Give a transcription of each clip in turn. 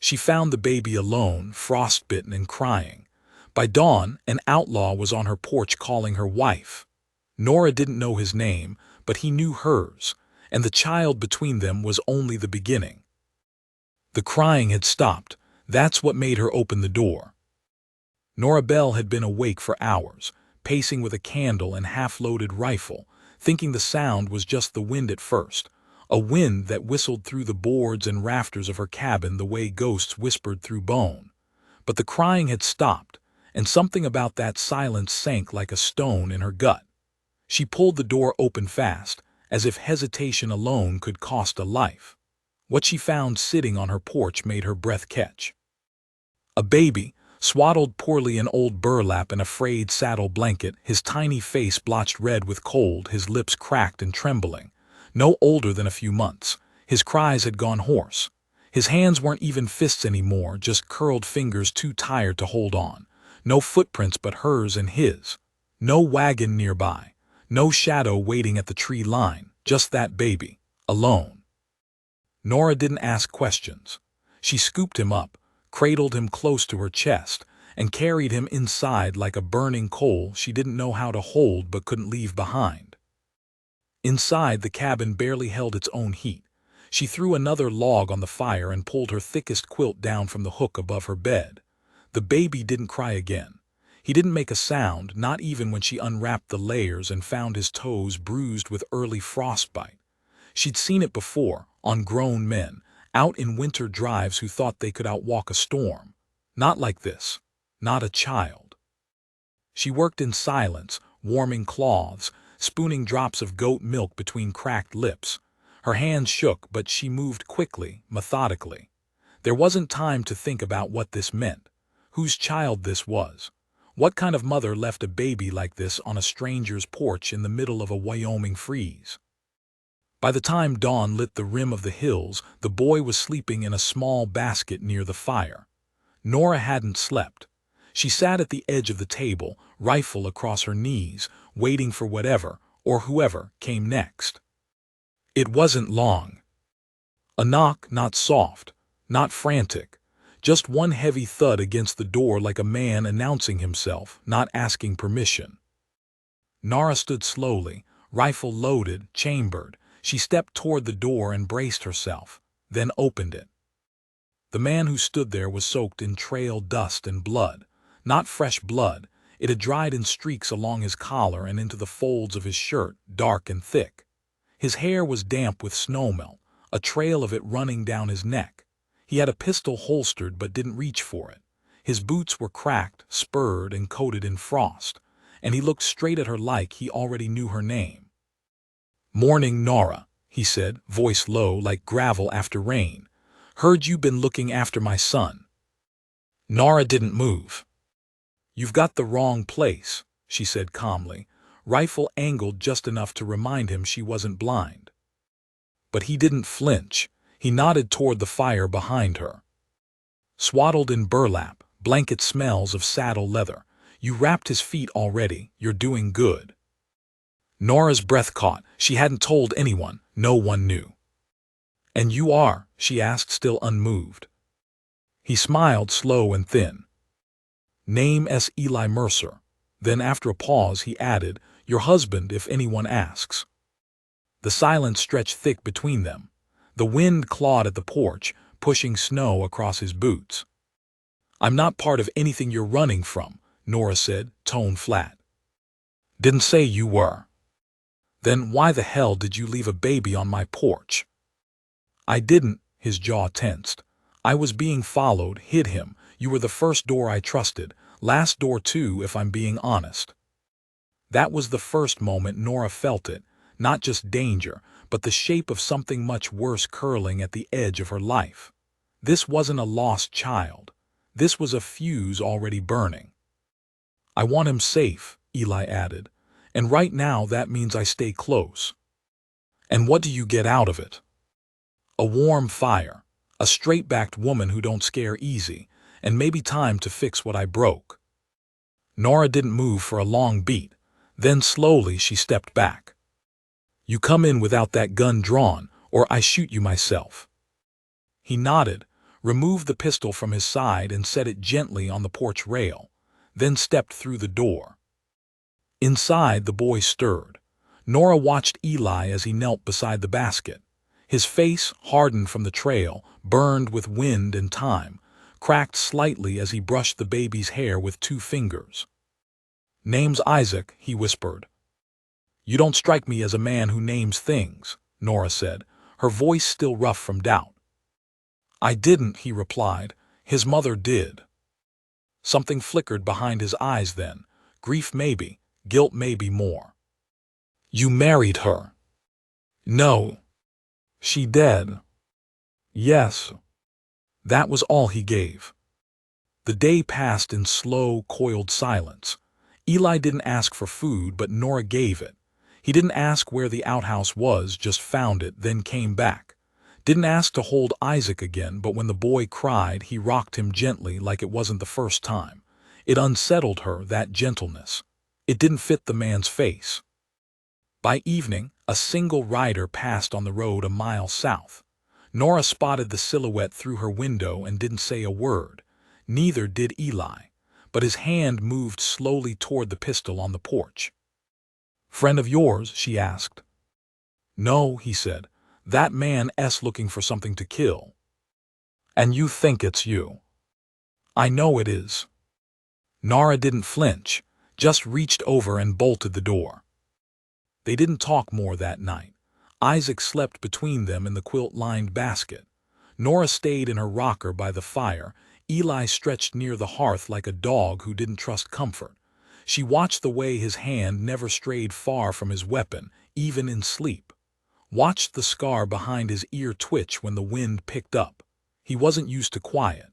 She found the baby alone, frostbitten and crying. By dawn, an outlaw was on her porch calling her wife. Nora didn't know his name, but he knew hers, and the child between them was only the beginning. The crying had stopped. That's what made her open the door. Nora Bell had been awake for hours, pacing with a candle and half-loaded rifle, thinking the sound was just the wind at first, a wind that whistled through the boards and rafters of her cabin the way ghosts whispered through bone. But the crying had stopped, and something about that silence sank like a stone in her gut. She pulled the door open fast, as if hesitation alone could cost a life. What she found sitting on her porch made her breath catch. A baby, swaddled poorly in old burlap and a frayed saddle blanket, his tiny face blotched red with cold, his lips cracked and trembling. No older than a few months. His cries had gone hoarse. His hands weren't even fists anymore, just curled fingers too tired to hold on. No footprints but hers and his. No wagon nearby. No shadow waiting at the tree line. Just that baby. Alone. Nora didn't ask questions. She scooped him up, cradled him close to her chest, and carried him inside like a burning coal she didn't know how to hold but couldn't leave behind. Inside, the cabin barely held its own heat. She threw another log on the fire and pulled her thickest quilt down from the hook above her bed. The baby didn't cry again. He didn't make a sound, not even when she unwrapped the layers and found his toes bruised with early frostbite. She'd seen it before, on grown men, out in winter drives who thought they could outwalk a storm. Not like this. Not a child. She worked in silence, warming cloths, spooning drops of goat milk between cracked lips. Her hands shook, but she moved quickly, methodically. There wasn't time to think about what this meant, whose child this was. What kind of mother left a baby like this on a stranger's porch in the middle of a Wyoming freeze? By the time dawn lit the rim of the hills, the boy was sleeping in a small basket near the fire. Nora hadn't slept. She sat at the edge of the table, rifle across her knees, waiting for whatever, or whoever, came next. It wasn't long. A knock, not soft, not frantic, just one heavy thud against the door like a man announcing himself, not asking permission. Nora stood slowly, rifle loaded, chambered. She stepped toward the door and braced herself, then opened it. The man who stood there was soaked in trail dust and blood. Not fresh blood. It had dried in streaks along his collar and into the folds of his shirt, dark and thick. His hair was damp with snowmelt, a trail of it running down his neck. He had a pistol holstered but didn't reach for it. His boots were cracked, spurred, and coated in frost, and he looked straight at her like he already knew her name. "Morning, Nora," he said, voice low like gravel after rain. "Heard you been looking after my son." Nora didn't move. "You've got the wrong place," she said calmly, rifle angled just enough to remind him she wasn't blind. But he didn't flinch. He nodded toward the fire behind her. "Swaddled in burlap, blanket smells of saddle leather. You wrapped his feet already. You're doing good." Nora's breath caught. She hadn't told anyone. No one knew. "And you are?" she asked, still unmoved. He smiled, slow and thin. "Name S. Eli Mercer." Then after a pause he added, "Your husband, if anyone asks." The silence stretched thick between them. The wind clawed at the porch, pushing snow across his boots. "I'm not part of anything you're running from," Nora said, tone flat. "Didn't say you were." "Then why the hell did you leave a baby on my porch?" "I didn't." His jaw tensed. "I was being followed, hid him. You were the first door I trusted. Last door too, if I'm being honest." That was the first moment Nora felt it, not just danger, but the shape of something much worse curling at the edge of her life. This wasn't a lost child. This was a fuse already burning. "I want him safe," Eli added. "And right now that means I stay close." "And what do you get out of it?" "A warm fire, a straight-backed woman who don't scare easy, and maybe time to fix what I broke." Nora didn't move for a long beat. Then slowly she stepped back. "You come in without that gun drawn, or I shoot you myself." He nodded, removed the pistol from his side and set it gently on the porch rail, then stepped through the door. Inside, the boy stirred. Nora watched Eli as he knelt beside the basket. His face, hardened from the trail, burned with wind and time, cracked slightly as he brushed the baby's hair with 2 fingers. "Name's Isaac," he whispered. "You don't strike me as a man who names things," Nora said, her voice still rough from doubt. "I didn't," he replied. "His mother did." Something flickered behind his eyes then. Grief maybe, guilt maybe more. "You married her." "No." "She dead." "Yes." That was all he gave. The day passed in slow, coiled silence. Eli didn't ask for food, but Nora gave it. He didn't ask where the outhouse was, just found it, then came back. Didn't ask to hold Isaac again, but when the boy cried, he rocked him gently like it wasn't the first time. It unsettled her, that gentleness. It didn't fit the man's face. By evening, a single rider passed on the road a mile south. Nora spotted the silhouette through her window and didn't say a word. Neither did Eli, but his hand moved slowly toward the pistol on the porch. "Friend of yours?" she asked. "No," he said. "That man's looking for something to kill." "And you think it's you?" "I know it is." Nora didn't flinch, just reached over and bolted the door. They didn't talk more that night. Isaac slept between them in the quilt-lined basket. Nora stayed in her rocker by the fire. Eli stretched near the hearth like a dog who didn't trust comfort. She watched the way his hand never strayed far from his weapon, even in sleep. Watched the scar behind his ear twitch when the wind picked up. He wasn't used to quiet.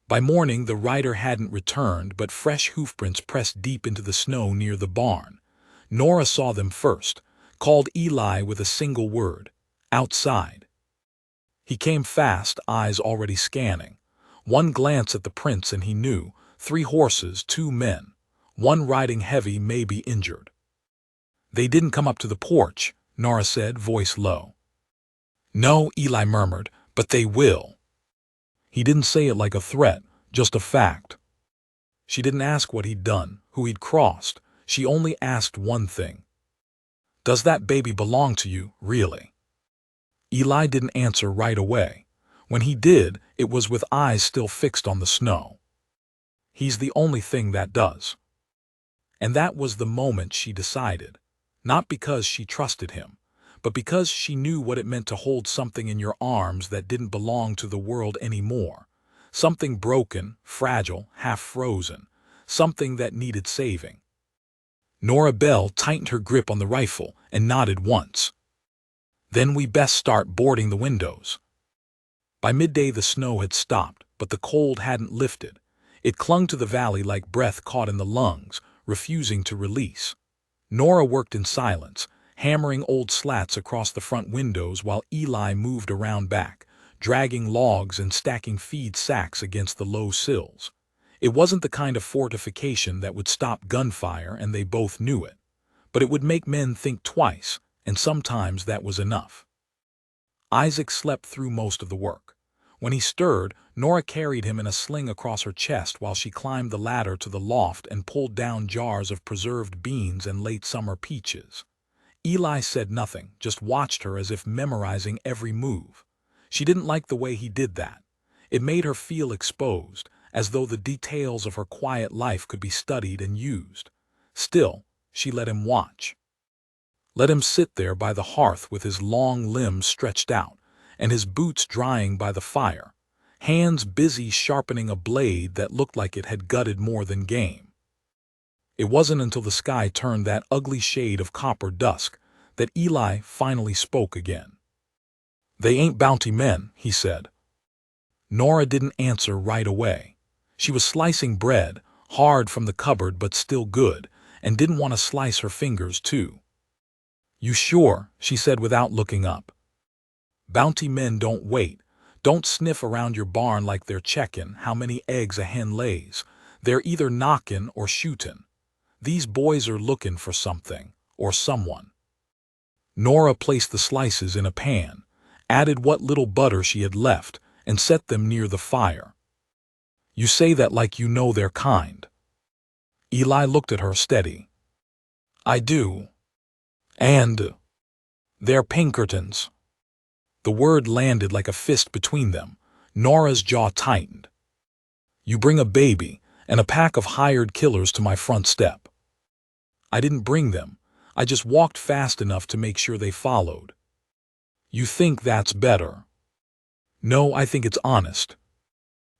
By morning, the rider hadn't returned, but fresh hoofprints pressed deep into the snow near the barn. Nora saw them first, called Eli with a single word, "Outside." He came fast, eyes already scanning. One glance at the prints and he knew, 3 horses, 2 men, one riding heavy, maybe injured. "They didn't come up to the porch," Nora said, voice low. "No," Eli murmured, "but they will." He didn't say it like a threat, just a fact. She didn't ask what he'd done, who he'd crossed. She only asked one thing. "Does that baby belong to you, really?" Eli didn't answer right away. When he did, it was with eyes still fixed on the snow. "He's the only thing that does." And that was the moment she decided. Not because she trusted him, but because she knew what it meant to hold something in your arms that didn't belong to the world anymore. Something broken, fragile, half-frozen. Something that needed saving. Nora Bell tightened her grip on the rifle and nodded once. "Then we best start boarding the windows." By midday the snow had stopped, but the cold hadn't lifted. It clung to the valley like breath caught in the lungs, refusing to release. Nora worked in silence, hammering old slats across the front windows while Eli moved around back, dragging logs and stacking feed sacks against the low sills. It wasn't the kind of fortification that would stop gunfire, and they both knew it. But it would make men think twice, and sometimes that was enough. Isaac slept through most of the work. When he stirred, Nora carried him in a sling across her chest while she climbed the ladder to the loft and pulled down jars of preserved beans and late summer peaches. Eli said nothing, just watched her as if memorizing every move. She didn't like the way he did that. It made her feel exposed, as though the details of her quiet life could be studied and used. Still, she let him watch. Let him sit there by the hearth with his long limbs stretched out, and his boots drying by the fire, hands busy sharpening a blade that looked like it had gutted more than game. It wasn't until the sky turned that ugly shade of copper dusk that Eli finally spoke again. "They ain't bounty men," he said. Nora didn't answer right away. She was slicing bread, hard from the cupboard but still good, and didn't want to slice her fingers too. "You sure?" she said without looking up. "Bounty men don't wait, don't sniff around your barn like they're checking how many eggs a hen lays. They're either knockin' or shootin'. These boys are looking for something, or someone." Nora placed the slices in a pan, added what little butter she had left, and set them near the fire. You say that like you know their kind. Eli looked at her steady. I do. And they're Pinkertons. The word landed like a fist between them. Nora's jaw tightened. You bring a baby and a pack of hired killers to my front step. I didn't bring them. I just walked fast enough to make sure they followed. You think that's better? No, I think it's honest.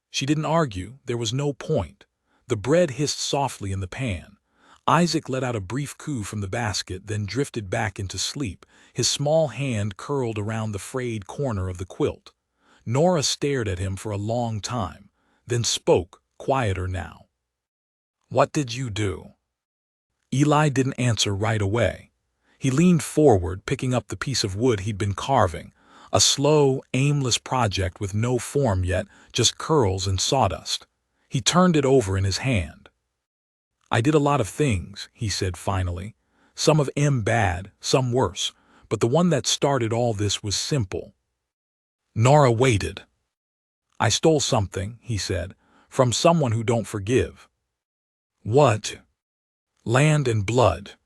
She didn't argue. There was no point. The bread hissed softly in the pan. Isaac let out a brief coo from the basket, then drifted back into sleep, his small hand curled around the frayed corner of the quilt. Nora stared at him for a long time, then spoke, quieter now. What did you do? Eli didn't answer right away. He leaned forward, picking up the piece of wood he'd been carving, a slow, aimless project with no form yet, just curls and sawdust. He turned it over in his hand. I did a lot of things, he said finally. Some of 'em bad, some worse, but the one that started all this was simple. Nora waited. I stole something, he said, from someone who don't forgive. What? Land and blood.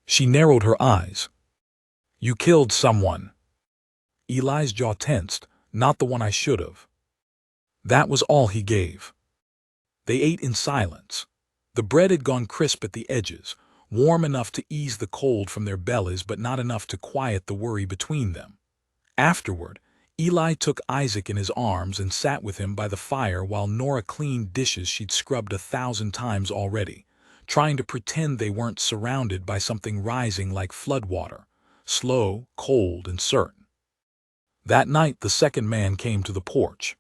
She narrowed her eyes. You killed someone. Eli's jaw tensed, not the one I should have. That was all he gave. They ate in silence. The bread had gone crisp at the edges, warm enough to ease the cold from their bellies but not enough to quiet the worry between them. Afterward, Eli took Isaac in his arms and sat with him by the fire while Nora cleaned dishes she'd scrubbed 1,000 times already, trying to pretend they weren't surrounded by something rising like floodwater, slow, cold, and certain. That night the second man came to the porch.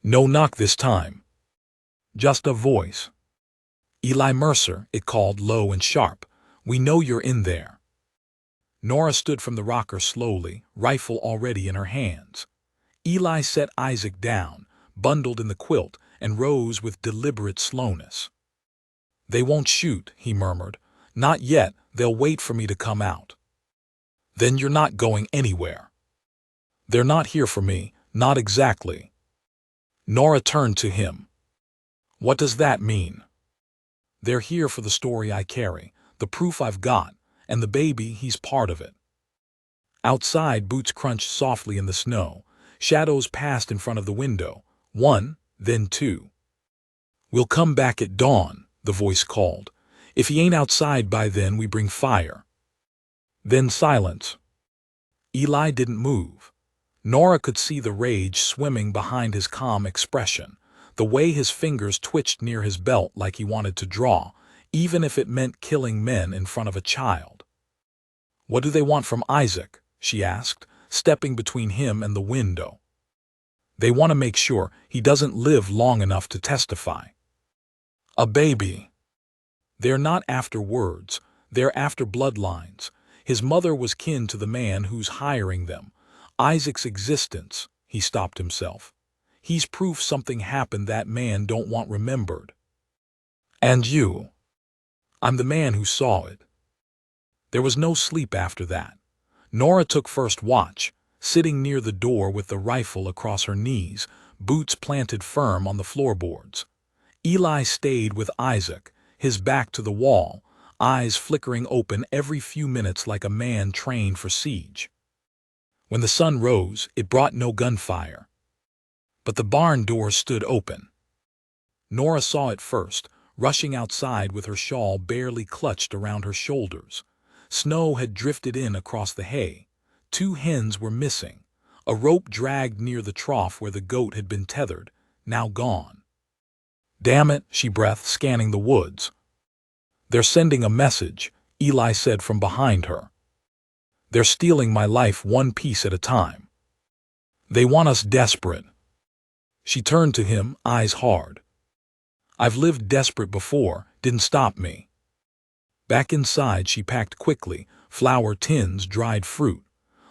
No knock this time. Just a voice. Eli Mercer, it called low and sharp. We know you're in there. Nora stood from the rocker slowly, rifle already in her hands. Eli set Isaac down, bundled in the quilt, and rose with deliberate slowness. They won't shoot, he murmured. Not yet, they'll wait for me to come out. Then you're not going anywhere. They're not here for me, not exactly. Nora turned to him. What does that mean? They're here for the story I carry, the proof I've got, and the baby, he's part of it. Outside, boots crunched softly in the snow. Shadows passed in front of the window. One, then two. We'll come back at dawn, the voice called. If he ain't outside by then, we bring fire. Then silence. Eli didn't move. Nora could see the rage swimming behind his calm expression, the way his fingers twitched near his belt like he wanted to draw, even if it meant killing men in front of a child. What do they want from Isaac? She asked, stepping between him and the window. They want to make sure he doesn't live long enough to testify. A baby. They're not after words, they're after bloodlines. His mother was kin to the man who's hiring them. Isaac's existence, he stopped himself. He's proof something happened that man don't want remembered. And you. I'm the man who saw it. There was no sleep after that. Nora took first watch, sitting near the door with the rifle across her knees, boots planted firm on the floorboards. Eli stayed with Isaac, his back to the wall, eyes flickering open every few minutes like a man trained for siege. When the sun rose, it brought no gunfire. But the barn door stood open. Nora saw it first, rushing outside with her shawl barely clutched around her shoulders. Snow had drifted in across the hay. 2 hens were missing. A rope dragged near the trough where the goat had been tethered, now gone. Damn it, she breathed, scanning the woods. They're sending a message, Eli said from behind her. They're stealing my life one piece at a time. They want us desperate. She turned to him, eyes hard. I've lived desperate before, didn't stop me. Back inside, she packed quickly, flour tins, dried fruit,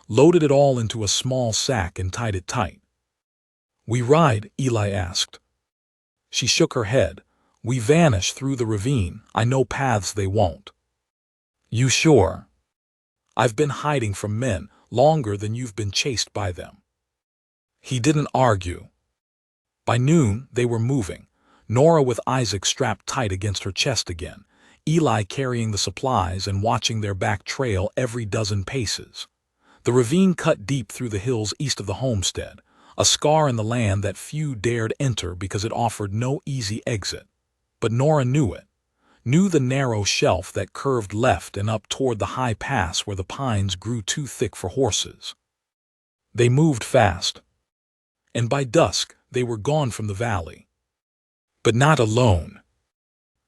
loaded it all into a small sack and tied it tight. We ride? Eli asked. She shook her head. We vanish through the ravine. I know paths they won't. You sure? I've been hiding from men longer than you've been chased by them. He didn't argue. By noon, they were moving, Nora with Isaac strapped tight against her chest again, Eli carrying the supplies and watching their back trail every dozen paces. The ravine cut deep through the hills east of the homestead, a scar in the land that few dared enter because it offered no easy exit. But Nora knew it, knew the narrow shelf that curved left and up toward the high pass where the pines grew too thick for horses. They moved fast, and by dusk they were gone from the valley. But not alone.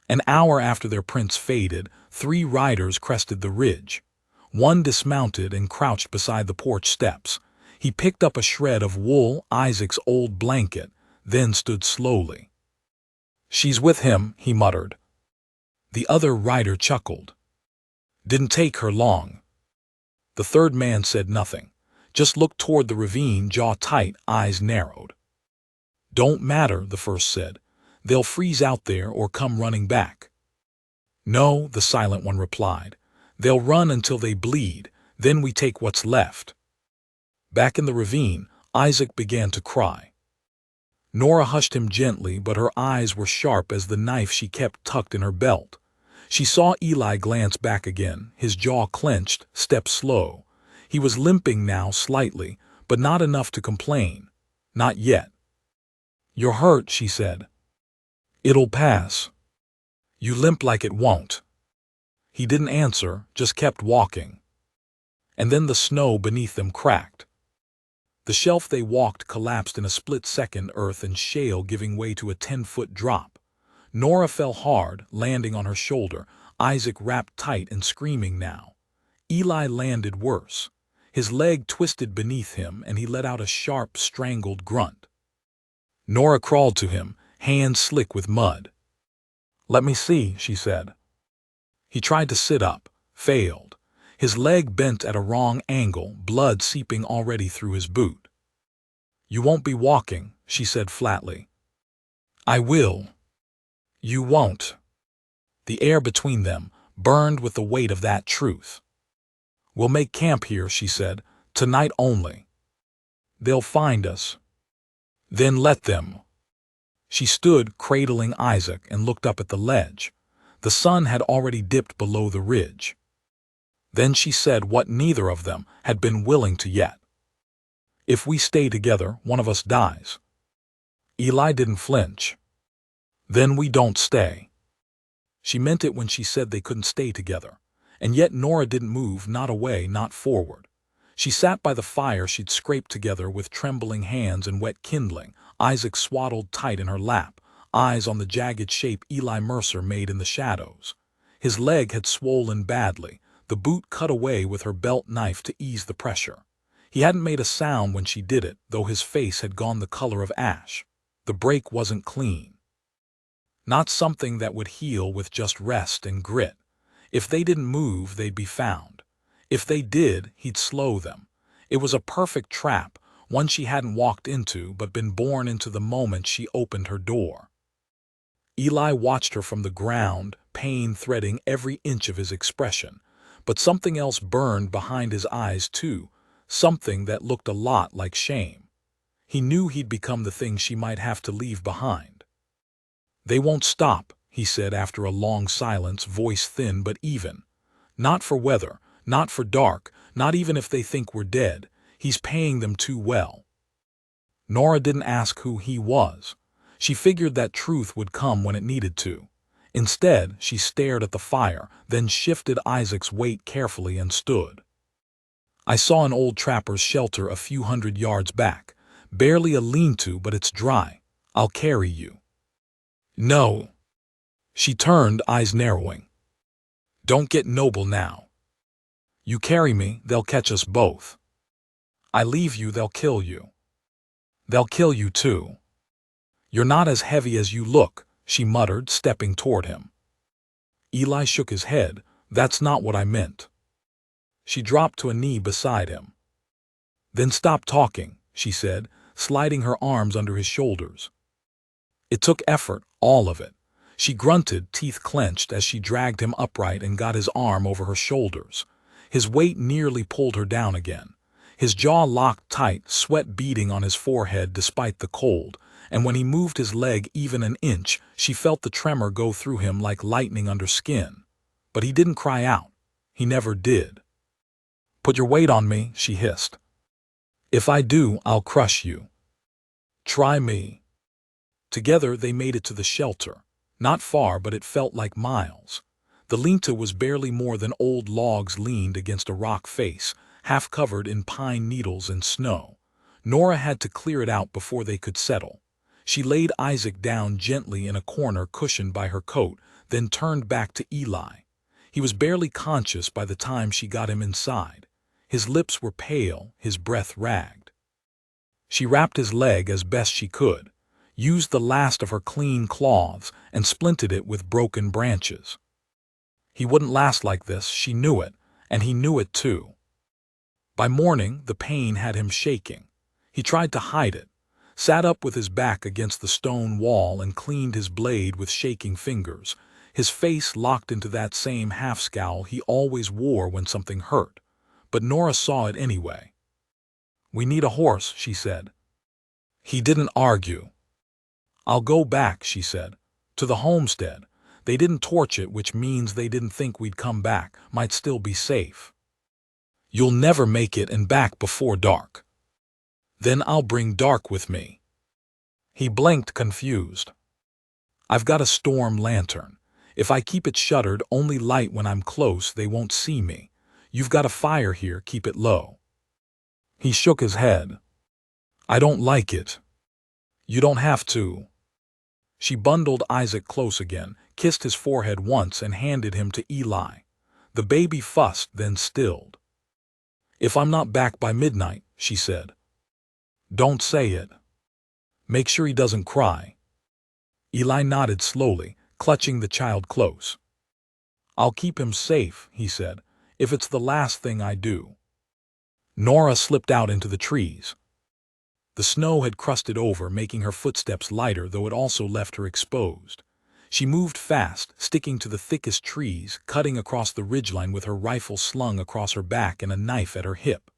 An hour after their prints faded, 3 riders crested the ridge. One dismounted and crouched beside the porch steps. He picked up a shred of wool, Isaac's old blanket, then stood slowly. "She's with him," he muttered. The other rider chuckled. "Didn't take her long." The third man said nothing, just looked toward the ravine, jaw tight, eyes narrowed. "Don't matter," the first said. "They'll freeze out there or come running back." "No," the silent one replied. "They'll run until they bleed, then we take what's left." Back in the ravine, Isaac began to cry. Nora hushed him gently, but her eyes were sharp as the knife she kept tucked in her belt. She saw Eli glance back again, his jaw clenched, step slow. He was limping now slightly, but not enough to complain. Not yet. "You're hurt," she said. "It'll pass." "You limp like it won't." He didn't answer, just kept walking. And then the snow beneath them cracked. The shelf they walked collapsed in a split second, earth and shale giving way to a 10-foot drop. Nora fell hard, landing on her shoulder, Isaac wrapped tight and screaming now. Eli landed worse. His leg twisted beneath him and he let out a sharp, strangled grunt. Nora crawled to him, hands slick with mud. "Let me see," she said. He tried to sit up, failed. His leg bent at a wrong angle, blood seeping already through his boot. "You won't be walking," she said flatly. "I will." "You won't." The air between them burned with the weight of that truth. "We'll make camp here," she said, "tonight only." "They'll find us." "Then let them." She stood, cradling Isaac, and looked up at the ledge. The sun had already dipped below the ridge. Then she said what neither of them had been willing to yet. "If we stay together, one of us dies." Eli didn't flinch. "Then we don't stay." She meant it when she said they couldn't stay together. And yet Nora didn't move, not away, not forward. She sat by the fire she'd scraped together with trembling hands and wet kindling, Isaac swaddled tight in her lap, eyes on the jagged shape Eli Mercer made in the shadows. His leg had swollen badly, the boot cut away with her belt knife to ease the pressure. He hadn't made a sound when she did it, though his face had gone the color of ash. The break wasn't clean. Not something that would heal with just rest and grit. If they didn't move, they'd be found. If they did, he'd slow them. It was a perfect trap, one she hadn't walked into but been born into the moment she opened her door. Eli watched her from the ground, pain threading every inch of his expression. But something else burned behind his eyes too, something that looked a lot like shame. He knew he'd become the thing she might have to leave behind. "They won't stop," he said after a long silence, voice thin but even. "Not for weather, not for dark, not even if they think we're dead. He's paying them too well." Nora didn't ask who he was. She figured that truth would come when it needed to. Instead, she stared at the fire, then shifted Isaac's weight carefully and stood. "I saw an old trapper's shelter a few hundred yards back. Barely a lean-to, but it's dry. I'll carry you." "No." She turned, eyes narrowing. "Don't get noble now. You carry me, they'll catch us both. I leave you, they'll kill you. They'll kill you too. You're not as heavy as you look," she muttered, stepping toward him. Eli shook his head. "That's not what I meant." She dropped to a knee beside him. "Then stop talking," she said, sliding her arms under his shoulders. It took effort, all of it. She grunted, teeth clenched, as she dragged him upright and got his arm over her shoulders. His weight nearly pulled her down again. His jaw locked tight, sweat beading on his forehead despite the cold, and when he moved his leg even an inch, she felt the tremor go through him like lightning under skin. But he didn't cry out. He never did. "Put your weight on me," she hissed. "If I do, I'll crush you. Try me." Together they made it to the shelter. Not far, but it felt like miles. The lean-to was barely more than old logs leaned against a rock face, half covered in pine needles and snow. Nora had to clear it out before they could settle. She laid Isaac down gently in a corner cushioned by her coat, then turned back to Eli. He was barely conscious by the time she got him inside. His lips were pale, his breath ragged. She wrapped his leg as best she could, used the last of her clean cloths, and splinted it with broken branches. He wouldn't last like this, she knew it, and he knew it too. By morning, the pain had him shaking. He tried to hide it, sat up with his back against the stone wall and cleaned his blade with shaking fingers, his face locked into that same half-scowl he always wore when something hurt. But Nora saw it anyway. "We need a horse," she said. He didn't argue. "I'll go back," she said, "to the homestead. They didn't torch it, which means they didn't think we'd come back, might still be safe." "You'll never make it and back before dark." "Then I'll bring dark with me." He blinked, confused. "I've got a storm lantern. If I keep it shuttered, only light when I'm close, they won't see me. You've got a fire here, keep it low." He shook his head. "I don't like it." "You don't have to." She bundled Isaac close again, kissed his forehead once, and handed him to Eli. The baby fussed, then stilled. "If I'm not back by midnight," she said. "Don't say it. Make sure he doesn't cry." Eli nodded slowly, clutching the child close. "I'll keep him safe," he said, "if it's the last thing I do." Nora slipped out into the trees. The snow had crusted over, making her footsteps lighter, though it also left her exposed. She moved fast, sticking to the thickest trees, cutting across the ridgeline with her rifle slung across her back and a knife at her hip.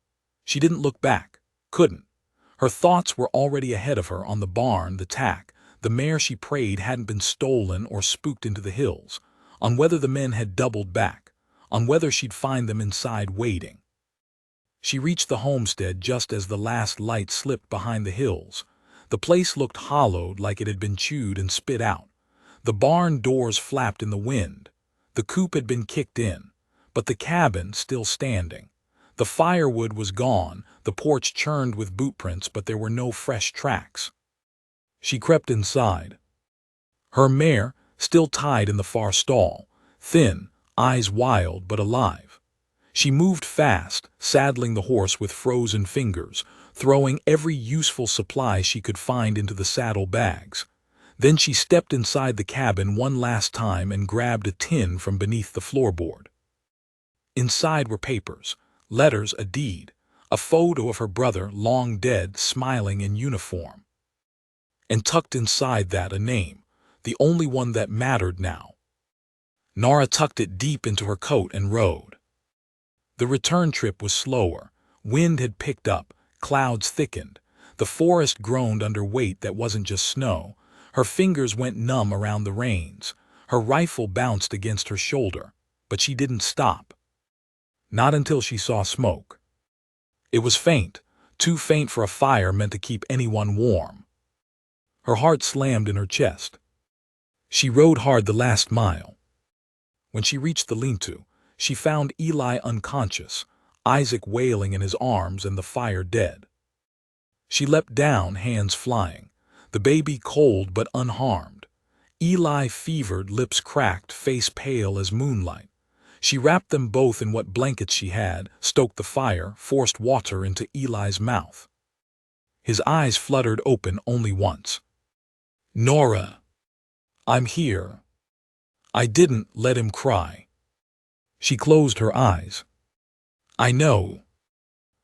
She didn't look back. Couldn't. Her thoughts were already ahead of her on the barn, the tack, the mare she prayed hadn't been stolen or spooked into the hills, on whether the men had doubled back, on whether she'd find them inside waiting. She reached the homestead just as the last light slipped behind the hills. The place looked hollowed, like it had been chewed and spit out. The barn doors flapped in the wind. The coop had been kicked in, but the cabin still standing. The firewood was gone, the porch churned with boot prints, but there were no fresh tracks. She crept inside. Her mare, still tied in the far stall, thin, eyes wild but alive. She moved fast, saddling the horse with frozen fingers, throwing every useful supply she could find into the saddle bags. Then she stepped inside the cabin one last time and grabbed a tin from beneath the floorboard. Inside were papers, letters, a deed, a photo of her brother, long dead, smiling in uniform. And tucked inside that a name, the only one that mattered now. Nora tucked it deep into her coat and rode. The return trip was slower. Wind had picked up, clouds thickened. The forest groaned under weight that wasn't just snow. Her fingers went numb around the reins. Her rifle bounced against her shoulder, but she didn't stop. Not until she saw smoke. It was faint, too faint for a fire meant to keep anyone warm. Her heart slammed in her chest. She rode hard the last mile. When she reached the lean-to, she found Eli unconscious, Isaac wailing in his arms, and the fire dead. She leapt down, hands flying, the baby cold but unharmed. Eli fevered, lips cracked, face pale as moonlight. She wrapped them both in what blankets she had, stoked the fire, forced water into Eli's mouth. His eyes fluttered open only once. "Nora, I'm here." "I didn't let him cry." She closed her eyes. "I know."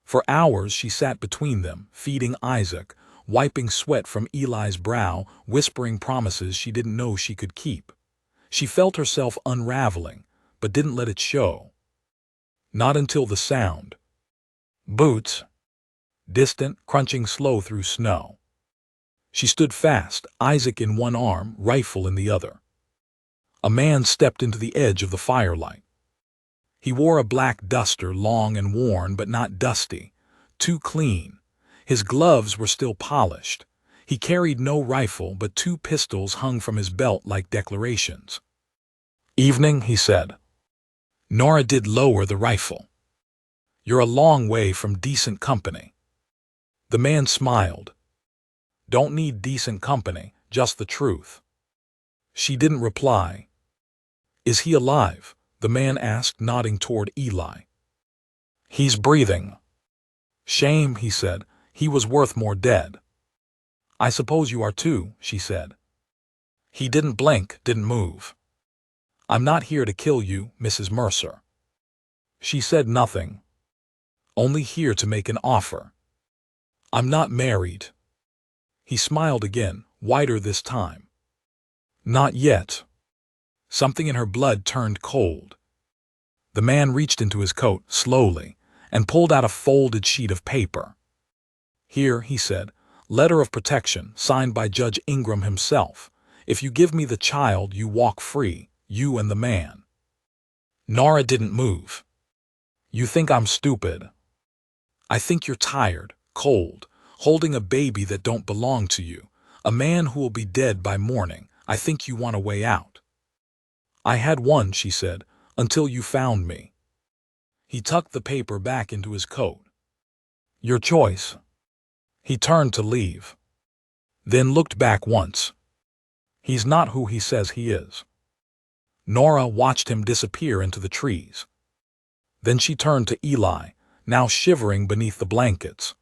For hours she sat between them, feeding Isaac, wiping sweat from Eli's brow, whispering promises she didn't know she could keep. She felt herself unraveling, but didn't let it show. Not until the sound. Boots. distant, crunching slow through snow. She stood fast, Isaac in one arm, rifle in the other. A man stepped into the edge of the firelight. He wore a black duster, long and worn but not dusty, too clean. His gloves were still polished. He carried no rifle, but 2 pistols hung from his belt like declarations. "Evening," he said. Nora did lower the rifle. "You're a long way from decent company." The man smiled. "Don't need decent company, just the truth." She didn't reply. "Is he alive?" the man asked, nodding toward Eli. "He's breathing." "Shame," he said. "He was worth more dead." "I suppose you are too," she said. He didn't blink, didn't move. "I'm not here to kill you, Mrs. Mercer." She said nothing. "Only here to make an offer. I'm not married." He smiled again, wider this time. "Not yet." Something in her blood turned cold. The man reached into his coat, slowly, and pulled out a folded sheet of paper. "Here," he said, "letter of protection, signed by Judge Ingram himself. If you give me the child, you walk free, you and the man." Nora didn't move. "You think I'm stupid. I think you're tired, cold, holding a baby that don't belong to you, a man who will be dead by morning. I think you want a way out." "I had one," she said, "until you found me." He tucked the paper back into his coat. "Your choice." He turned to leave, then looked back once. "He's not who he says he is." Nora watched him disappear into the trees. Then she turned to Eli, now shivering beneath the blankets.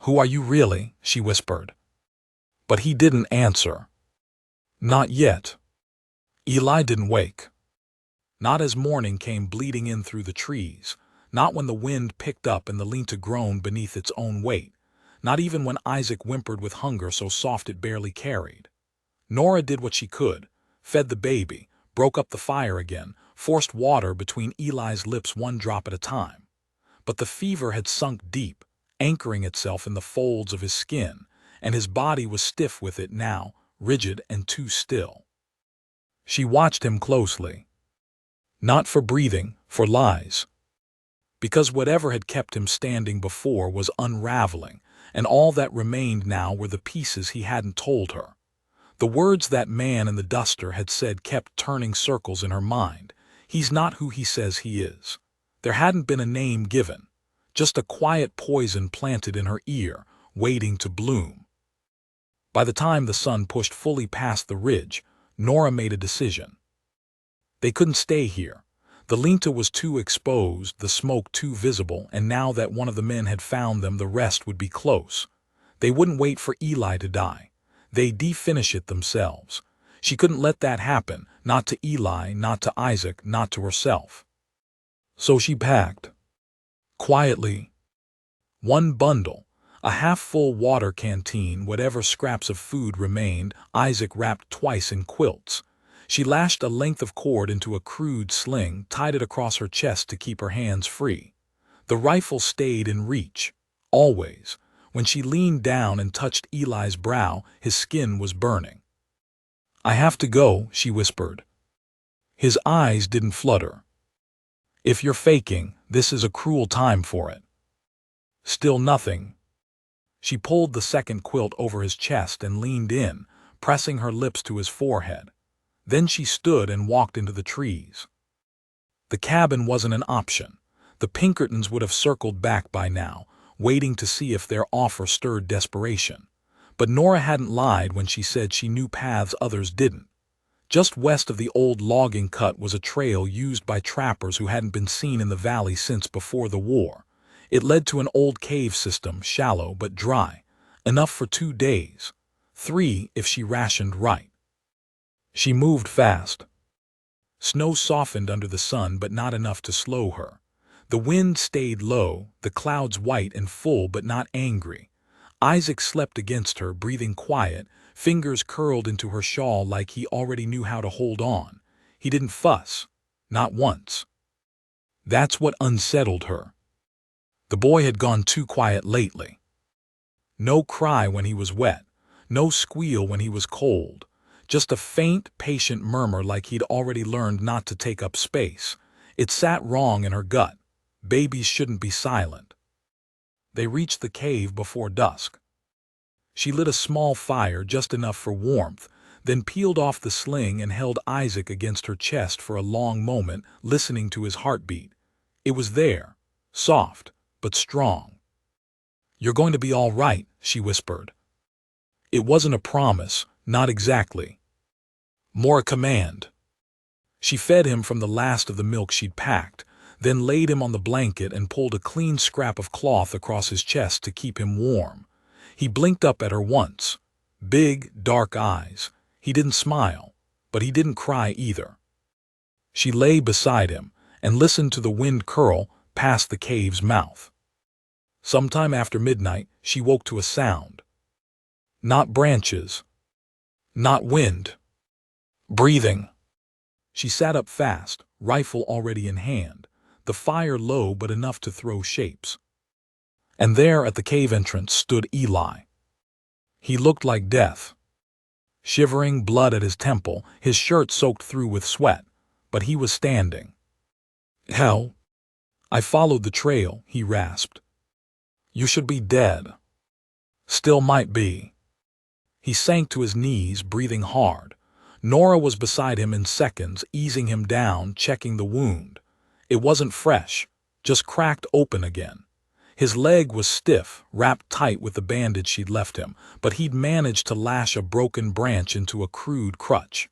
"Who are you really?" she whispered. But he didn't answer. Not yet. Eli didn't wake. Not as morning came bleeding in through the trees, not when the wind picked up and the Linta groaned beneath its own weight, not even when Isaac whimpered with hunger so soft it barely carried. Nora did what she could, fed the baby, broke up the fire again, forced water between Eli's lips 1 drop at a time. But the fever had sunk deep, anchoring itself in the folds of his skin, and his body was stiff with it now, rigid and too still. She watched him closely. Not for breathing, for lies. Because whatever had kept him standing before was unraveling, and all that remained now were the pieces he hadn't told her. The words that man in the duster had said kept turning circles in her mind. He's not who he says he is. There hadn't been a name given, just a quiet poison planted in her ear, waiting to bloom. By the time the sun pushed fully past the ridge, Nora made a decision. They couldn't stay here. The Linta was too exposed, the smoke too visible, and now that one of the men had found them, the rest would be close. They wouldn't wait for Eli to die. They'd definish it themselves. She couldn't let that happen, not to Eli, not to Isaac, not to herself. So she packed. Quietly. 1 bundle, a half-full water canteen, whatever scraps of food remained, Isaac wrapped twice in quilts. She lashed a length of cord into a crude sling, tied it across her chest to keep her hands free. The rifle stayed in reach, always. When she leaned down and touched Eli's brow, his skin was burning. "I have to go," she whispered. His eyes didn't flutter. "If you're faking, this is a cruel time for it." Still nothing. She pulled the second quilt over his chest and leaned in, pressing her lips to his forehead. Then she stood and walked into the trees. The cabin wasn't an option. The Pinkertons would have circled back by now, waiting to see if their offer stirred desperation. But Nora hadn't lied when she said she knew paths others didn't. Just west of the old logging cut was a trail used by trappers who hadn't been seen in the valley since before the war. It led to an old cave system, shallow but dry, enough for 2 days, 3 if she rationed right. She moved fast. Snow softened under the sun, but not enough to slow her. The wind stayed low, the clouds white and full but not angry. Isaac slept against her, breathing quiet, fingers curled into her shawl like he already knew how to hold on. He didn't fuss, not once. That's what unsettled her. The boy had gone too quiet lately. No cry when he was wet, no squeal when he was cold, just a faint, patient murmur like he'd already learned not to take up space. It sat wrong in her gut. Babies shouldn't be silent. They reached the cave before dusk. She lit a small fire, just enough for warmth, then peeled off the sling and held Isaac against her chest for a long moment, listening to his heartbeat. It was there, soft, but strong. "You're going to be all right," she whispered. It wasn't a promise, not exactly. More a command. She fed him from the last of the milk she'd packed, then laid him on the blanket and pulled a clean scrap of cloth across his chest to keep him warm. He blinked up at her once. Big, dark eyes. He didn't smile, but he didn't cry either. She lay beside him and listened to the wind curl past the cave's mouth. Sometime after midnight, she woke to a sound. Not branches. Not wind. Breathing. She sat up fast, rifle already in hand, the fire low but enough to throw shapes. And there at the cave entrance stood Eli. He looked like death. Shivering, blood at his temple, his shirt soaked through with sweat, but he was standing. "Hell, I followed the trail," he rasped. "You should be dead. Still might be." He sank to his knees, breathing hard. Nora was beside him in seconds, easing him down, checking the wound. It wasn't fresh, just cracked open again. His leg was stiff, wrapped tight with the bandage she'd left him, but he'd managed to lash a broken branch into a crude crutch.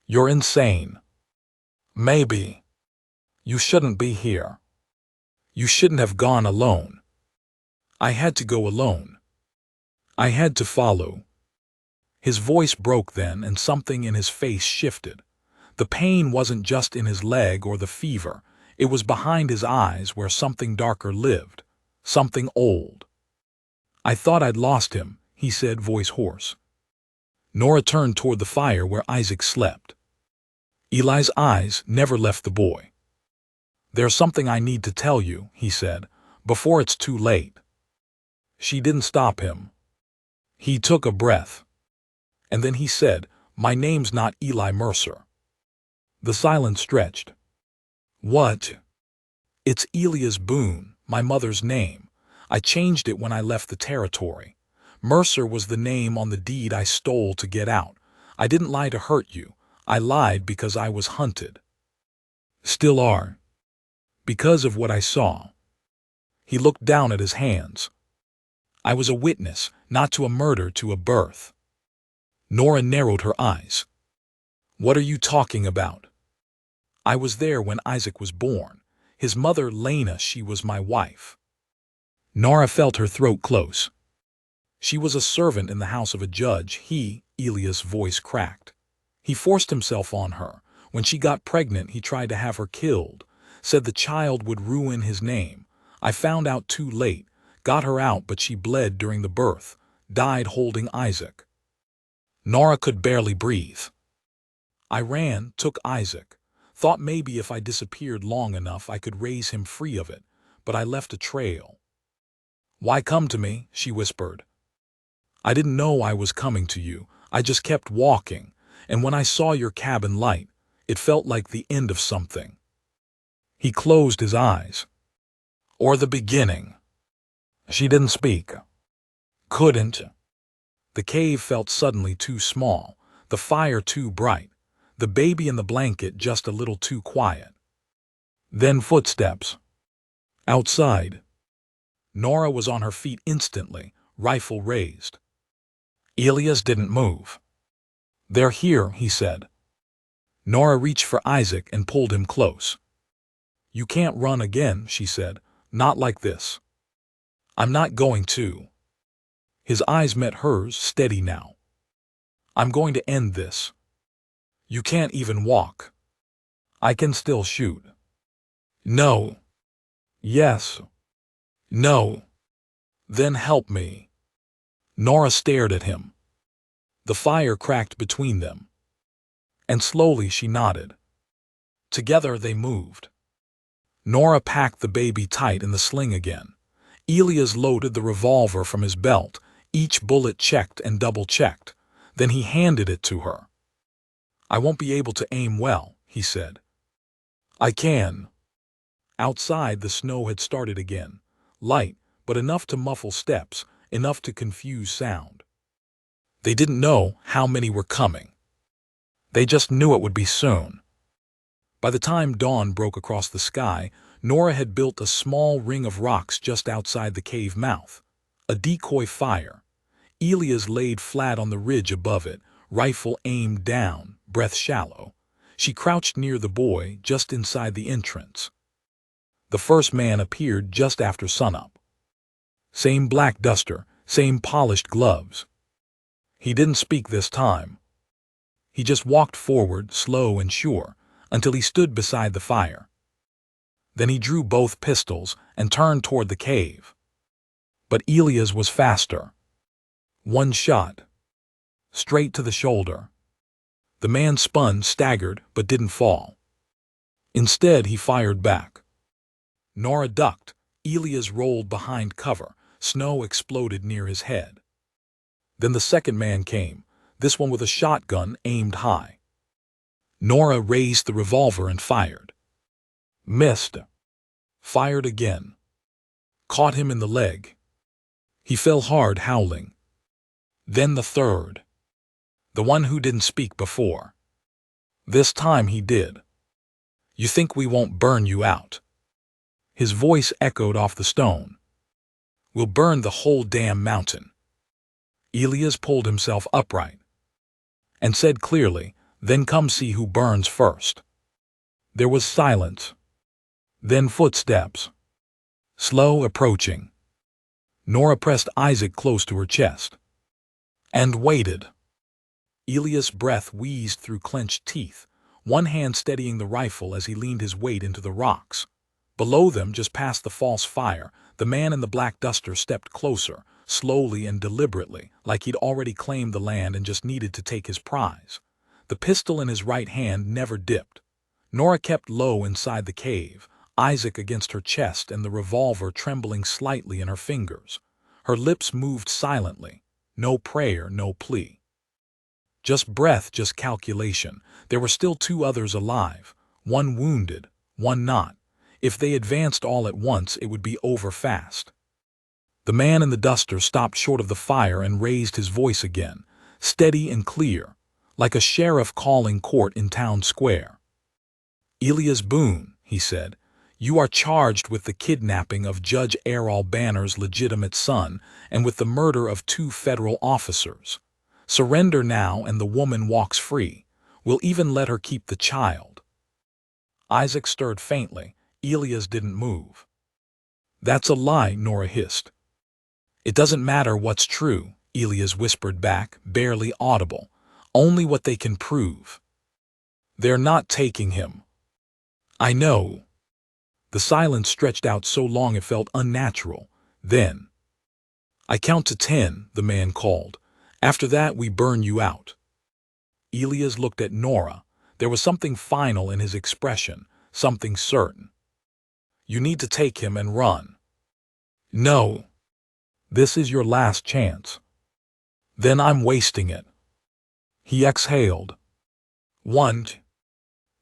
"You're insane." "Maybe. You shouldn't be here. You shouldn't have gone alone." "I had to go alone. I had to follow." His voice broke then, and something in his face shifted. The pain wasn't just in his leg or the fever. It was behind his eyes where something darker lived. Something old. "I thought I'd lost him," he said, voice hoarse. Nora turned toward the fire where Isaac slept. Eli's eyes never left the boy. "There's something I need to tell you," he said, "before it's too late." She didn't stop him. He took a breath. And then he said, "My name's not Eli Mercer." The silence stretched. "What?" "It's Elias Boone, my mother's name. I changed it when I left the territory. Mercer was the name on the deed I stole to get out. I didn't lie to hurt you. I lied because I was hunted." "Still are." "Because of what I saw." He looked down at his hands. "I was a witness, not to a murder, to a birth." Nora narrowed her eyes. "What are you talking about?" "I was there when Isaac was born. His mother, Lena, she was my wife." Nora felt her throat close. "She was a servant in the house of a judge. Elias' voice cracked. "He forced himself on her. When she got pregnant, he tried to have her killed. Said the child would ruin his name. I found out too late. Got her out, but she bled during the birth. Died holding Isaac." Nora could barely breathe. "I ran, took Isaac. Thought maybe if I disappeared long enough I could raise him free of it, but I left a trail." "Why come to me?" she whispered. "I didn't know I was coming to you. I just kept walking, and when I saw your cabin light, it felt like the end of something." He closed his eyes. "Or the beginning." She didn't speak. Couldn't. The cave felt suddenly too small, the fire too bright, the baby in the blanket just a little too quiet. Then footsteps. Outside. Nora was on her feet instantly, rifle raised. Elias didn't move. "They're here," he said. Nora reached for Isaac and pulled him close. "You can't run again," she said. "Not like this." "I'm not going to." His eyes met hers, steady now. "I'm going to end this." "You can't even walk." "I can still shoot." "No." "Yes." "No." "Then help me." Nora stared at him. The fire cracked between them. And slowly she nodded. Together they moved. Nora packed the baby tight in the sling again. Elias loaded the revolver from his belt, each bullet checked and double-checked. Then he handed it to her. "I won't be able to aim well," he said. "I can." Outside, the snow had started again. Light, but enough to muffle steps, enough to confuse sound. They didn't know how many were coming. They just knew it would be soon. By the time dawn broke across the sky, Nora had built a small ring of rocks just outside the cave mouth. A decoy fire. Elias laid flat on the ridge above it, rifle aimed down, breath shallow. She crouched near the boy, just inside the entrance. The first man appeared just after sunup. Same black duster, same polished gloves. He didn't speak this time. He just walked forward, slow and sure, until he stood beside the fire. Then he drew both pistols and turned toward the cave. But Elias was faster. One shot. Straight to the shoulder. The man spun, staggered, but didn't fall. Instead, he fired back. Nora ducked. Elias rolled behind cover. Snow exploded near his head. Then the second man came, this one with a shotgun aimed high. Nora raised the revolver and fired. Missed. Fired again. Caught him in the leg. He fell hard, howling. Then the third. The one who didn't speak before. This time he did. "You think we won't burn you out?" His voice echoed off the stone. "We'll burn the whole damn mountain." Elias pulled himself upright and said clearly, "Then come see who burns first." There was silence. Then footsteps. Slow approaching. Nora pressed Isaac close to her chest. And waited. Elias' breath wheezed through clenched teeth, one hand steadying the rifle as he leaned his weight into the rocks. Below them, just past the false fire, the man in the black duster stepped closer, slowly and deliberately, like he'd already claimed the land and just needed to take his prize. The pistol in his right hand never dipped. Nora kept low inside the cave, Isaac against her chest and the revolver trembling slightly in her fingers. Her lips moved silently. No prayer, no plea. Just breath, just calculation. There were still two others alive, one wounded, one not. If they advanced all at once, it would be over fast. The man in the duster stopped short of the fire and raised his voice again, steady and clear, like a sheriff calling court in town square. "Elias Boone," he said, "you are charged with the kidnapping of Judge Errol Banner's legitimate son and with the murder of 2 federal officers. Surrender now and the woman walks free. We'll even let her keep the child." Isaac stirred faintly. Elias didn't move. "That's a lie," Nora hissed. "It doesn't matter what's true," Elias whispered back, barely audible. "Only what they can prove. They're not taking him." "I know." The silence stretched out so long it felt unnatural. Then, "I count to 10, the man called. "After that, we burn you out." Elias looked at Nora. There was something final in his expression, something certain. "You need to take him and run." "No. This is your last chance." "Then I'm wasting it." He exhaled. "1."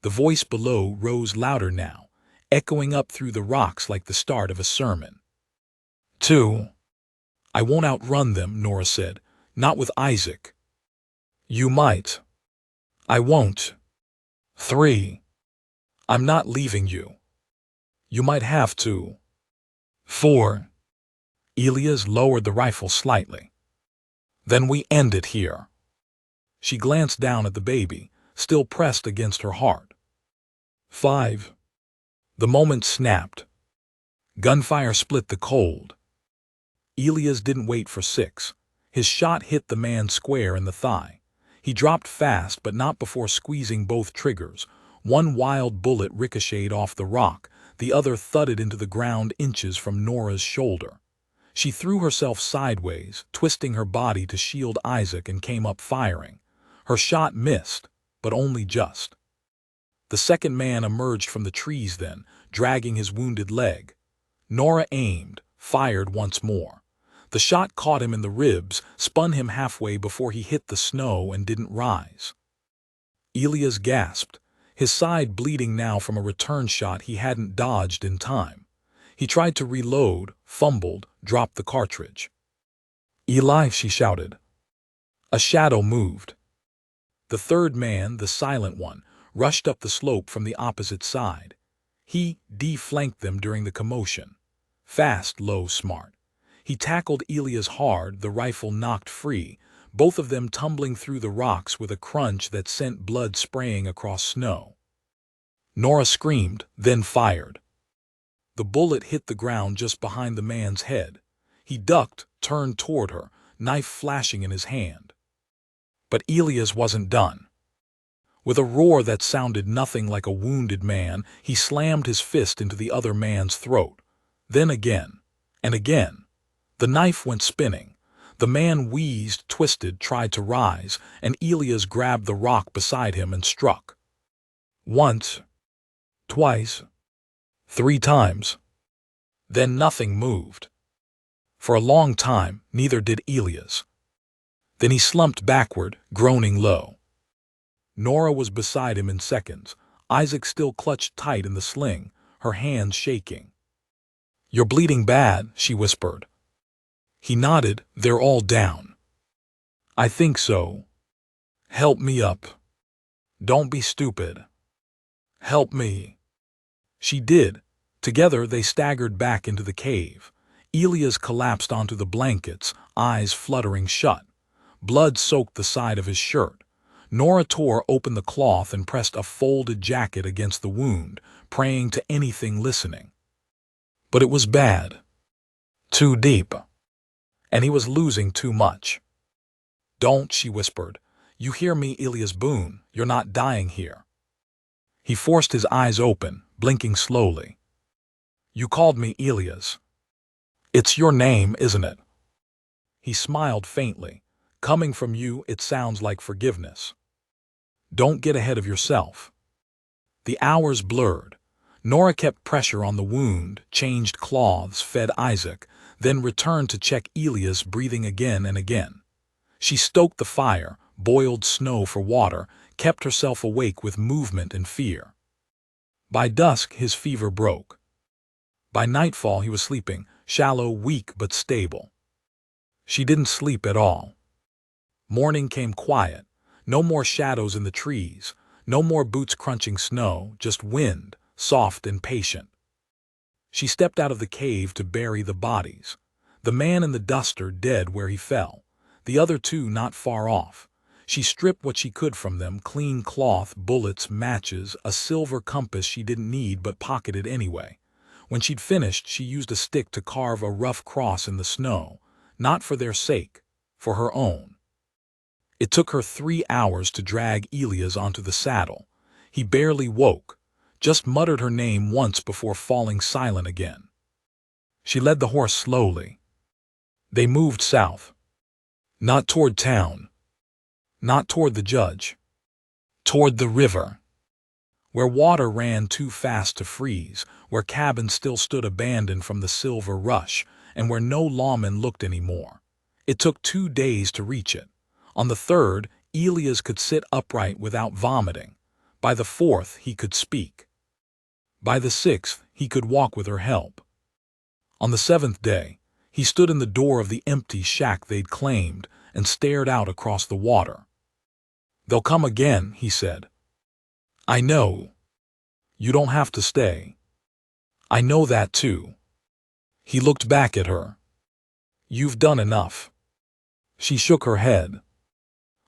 The voice below rose louder now, echoing up through the rocks like the start of a sermon. 2. "I won't outrun them," Nora said. "Not with Isaac." "You might." "I won't." 3. "I'm not leaving you." "You might have to." 4. Elias lowered the rifle slightly. "Then we end it here." She glanced down at the baby, still pressed against her heart. 5. The moment snapped. Gunfire split the cold. Elias didn't wait for 6. His shot hit the man square in the thigh. He dropped fast, but not before squeezing both triggers. One wild bullet ricocheted off the rock, the other thudded into the ground inches from Nora's shoulder. She threw herself sideways, twisting her body to shield Isaac, and came up firing. Her shot missed, but only just. The second man emerged from the trees then, dragging his wounded leg. Nora aimed, fired once more. The shot caught him in the ribs, spun him halfway before he hit the snow and didn't rise. Elias gasped, his side bleeding now from a return shot he hadn't dodged in time. He tried to reload, fumbled, dropped the cartridge. "Eli," she shouted. A shadow moved. The third man, the silent one, rushed up the slope from the opposite side. He deflanked them during the commotion. Fast, low, smart. He tackled Elias hard, the rifle knocked free, both of them tumbling through the rocks with a crunch that sent blood spraying across snow. Nora screamed, then fired. The bullet hit the ground just behind the man's head. He ducked, turned toward her, knife flashing in his hand. But Elias wasn't done. With a roar that sounded nothing like a wounded man, he slammed his fist into the other man's throat. Then again, and again. The knife went spinning. The man wheezed, twisted, tried to rise, and Elias grabbed the rock beside him and struck. Once, twice, 3 times. Then nothing moved. For a long time, neither did Elias. Then he slumped backward, groaning low. Nora was beside him in seconds. Isaac still clutched tight in the sling, her hands shaking. "You're bleeding bad," she whispered. He nodded. "They're all down." "I think so." "Help me up." "Don't be stupid." "Help me." She did. Together they staggered back into the cave. Elias collapsed onto the blankets, eyes fluttering shut. Blood soaked the side of his shirt. Nora tore open the cloth and pressed a folded jacket against the wound, praying to anything listening. But it was bad. Too deep. And he was losing too much. "Don't," she whispered. "You hear me, Elias Boone. You're not dying here." He forced his eyes open, blinking slowly. "You called me Elias. It's your name, isn't it?" He smiled faintly. "Coming from you, it sounds like forgiveness." "Don't get ahead of yourself." The hours blurred. Nora kept pressure on the wound, changed cloths, fed Isaac, then returned to check Elias breathing again and again. She stoked the fire, boiled snow for water, kept herself awake with movement and fear. By dusk, his fever broke. By nightfall, he was sleeping, shallow, weak, but stable. She didn't sleep at all. Morning came quiet. No more shadows in the trees, no more boots crunching snow, just wind, soft and patient. She stepped out of the cave to bury the bodies. The man in the duster dead where he fell, the other 2 not far off. She stripped what she could from them, clean cloth, bullets, matches, a silver compass she didn't need but pocketed anyway. When she'd finished, she used a stick to carve a rough cross in the snow, not for their sake, for her own. It took her 3 hours to drag Elias onto the saddle. He barely woke, just muttered her name once before falling silent again. She led the horse slowly. They moved south. Not toward town. Not toward the judge. Toward the river. Where water ran too fast to freeze, where cabins still stood abandoned from the silver rush, and where no lawman looked anymore. It took 2 days to reach it. On the 3rd, Elias could sit upright without vomiting. By the 4th, he could speak. By the 6th, he could walk with her help. On the 7th day, he stood in the door of the empty shack they'd claimed and stared out across the water. "They'll come again," he said. "I know. You don't have to stay. I know that too." He looked back at her. "You've done enough." She shook her head.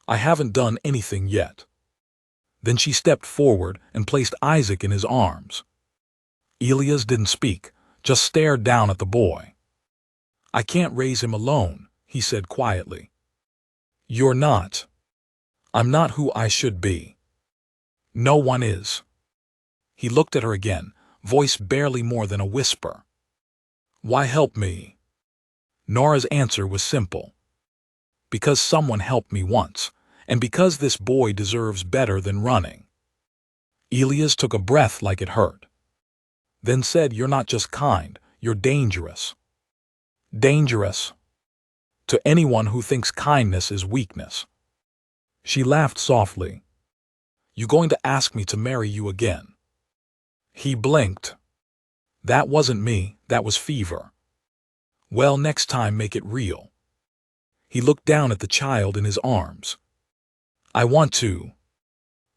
"I haven't done anything yet." Then she stepped forward and placed Isaac in his arms. Elias didn't speak, just stared down at the boy. "I can't raise him alone," he said quietly. "You're not. I'm not who I should be. No one is." He looked at her again, voice barely more than a whisper. "Why help me?" Nora's answer was simple. "Because someone helped me once, and because this boy deserves better than running." Elias took a breath like it hurt. then said, "You're not just kind, you're dangerous." Dangerous to anyone who thinks kindness is weakness. She laughed softly. "You going to ask me to marry you again?" He blinked. "That wasn't me, that was fever." "Well, next time make it real." He looked down at the child in his arms. "I want to."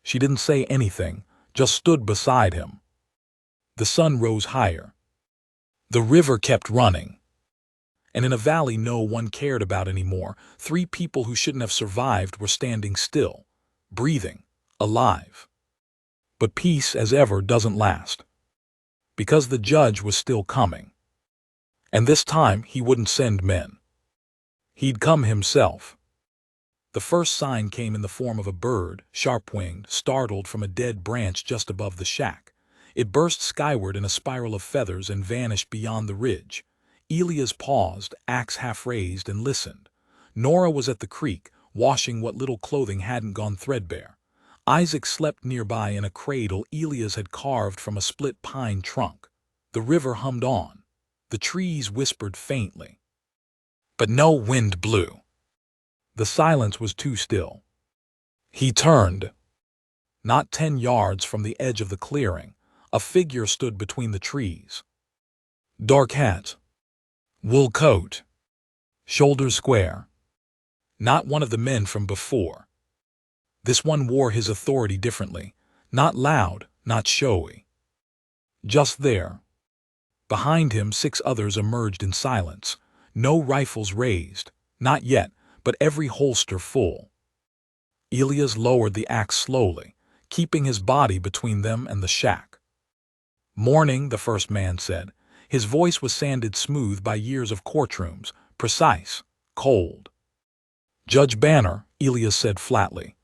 She didn't say anything, just stood beside him. The sun rose higher. The river kept running. And in a valley no one cared about anymore, 3 people who shouldn't have survived were standing still, breathing, alive. But peace, as ever, doesn't last. Because the judge was still coming. And this time he wouldn't send men. He'd come himself. The first sign came in the form of a bird, sharp-winged, startled from a dead branch just above the shack. It burst skyward in a spiral of feathers and vanished beyond the ridge. Elias paused, axe half raised, and listened. Nora was at the creek, washing what little clothing hadn't gone threadbare. Isaac slept nearby in a cradle Elias had carved from a split pine trunk. The river hummed on. The trees whispered faintly. But no wind blew. The silence was too still. He turned. Not 10 yards from the edge of the clearing, a figure stood between the trees. Dark hat. Wool coat. Shoulders square. Not one of the men from before. This one wore his authority differently. Not loud, not showy. Just there. Behind him 6 others emerged in silence. No rifles raised. Not yet, but every holster full. Elias lowered the axe slowly, keeping his body between them and the shack. "Morning," the first man said. His voice was sanded smooth by years of courtrooms, precise, cold. "Judge Banner," Elias said flatly.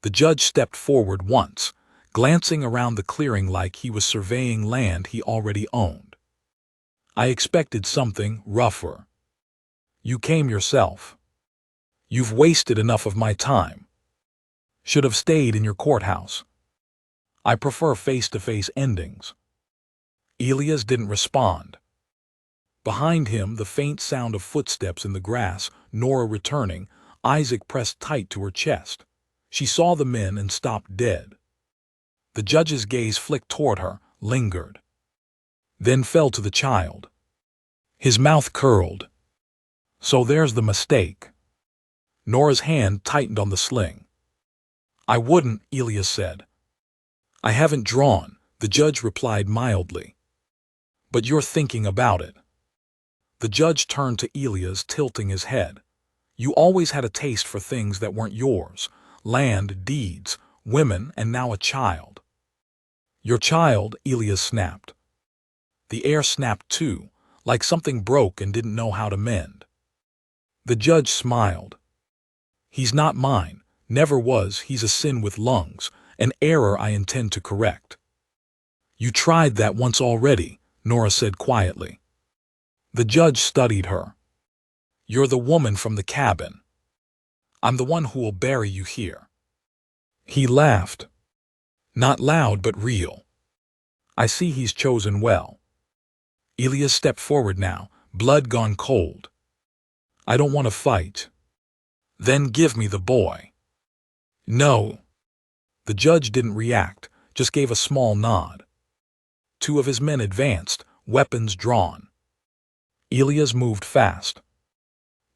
The judge stepped forward once, glancing around the clearing like he was surveying land he already owned. "I expected something rougher. You came yourself. You've wasted enough of my time. Should have stayed in your courthouse. I prefer face-to-face endings." Elias didn't respond. Behind him, the faint sound of footsteps in the grass, Nora returning. Isaac pressed tight to her chest. She saw the men and stopped dead. The judge's gaze flicked toward her, lingered. Then fell to the child. His mouth curled. "So there's the mistake." Nora's hand tightened on the sling. "I wouldn't," Elias said. "I haven't drawn," the judge replied mildly. "But you're thinking about it." The judge turned to Elias, tilting his head. "You always had a taste for things that weren't yours. Land, deeds, women, and now a child." "Your child," Elias snapped. The air snapped too, like something broke and didn't know how to mend. The judge smiled. "He's not mine, never was. He's a sin with lungs, an error I intend to correct." "You tried that once already," Nora said quietly. The judge studied her. "You're the woman from the cabin. I'm the one who will bury you here." He laughed. Not loud but real. "I see he's chosen well." Elias stepped forward now, blood gone cold. "I don't want to fight." "Then give me the boy." "No." The judge didn't react, just gave a small nod. 2 of his men advanced, weapons drawn. Elias moved fast.